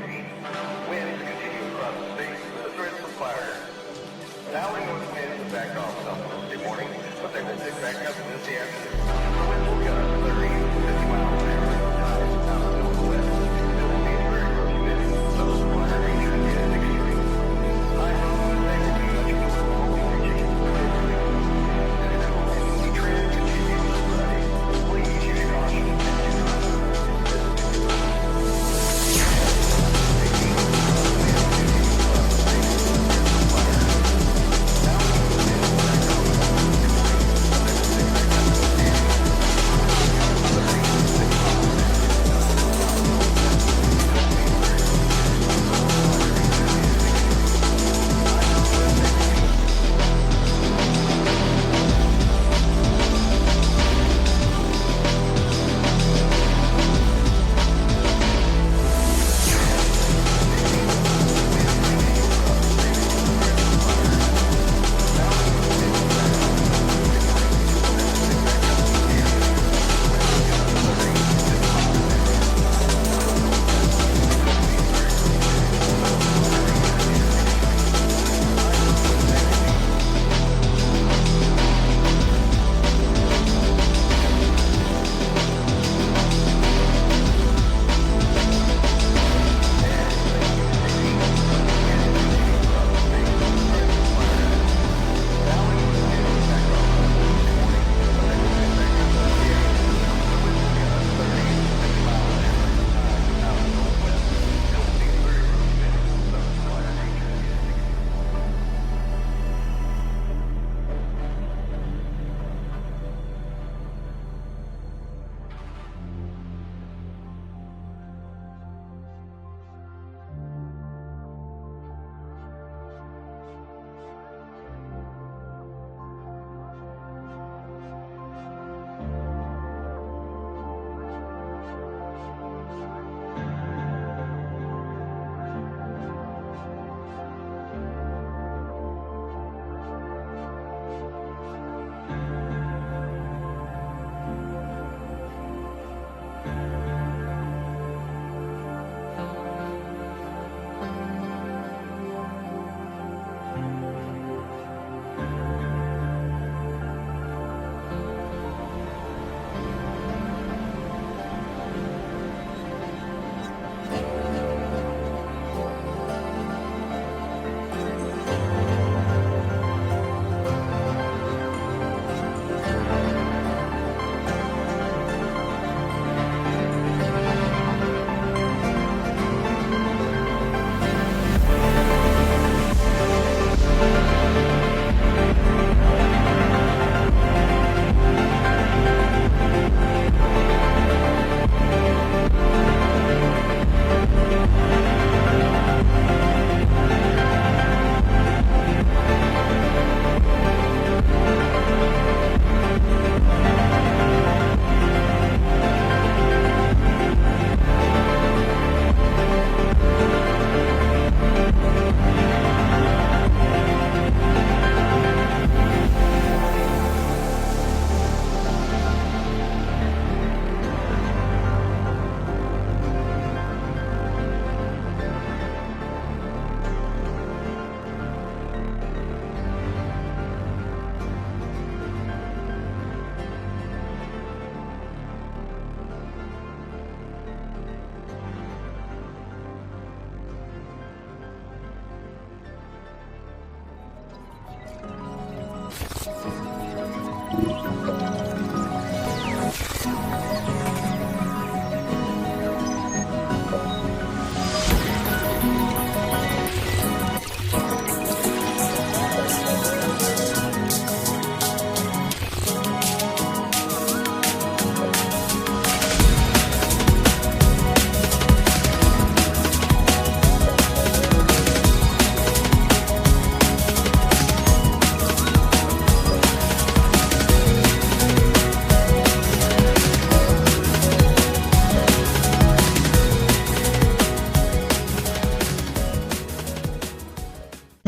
feet. Winds continue across the state with a threat for fire. Valley north winds have backed off some Wednesday morning, but they will pick back up Wednesday afternoon. The winds will gust 30 to 50 miles an hour. Tides out of the northwest. There will be a very low humidity, so the fire danger is extreme. High low Wednesday will be much more reaching the mid-60s. And the cool windy trend continues to Friday. Please use caution and do not move.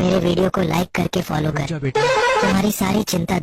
मेरे वीडियो को लाइक करके फॉलो कर। तुम्हारी सारी चिंता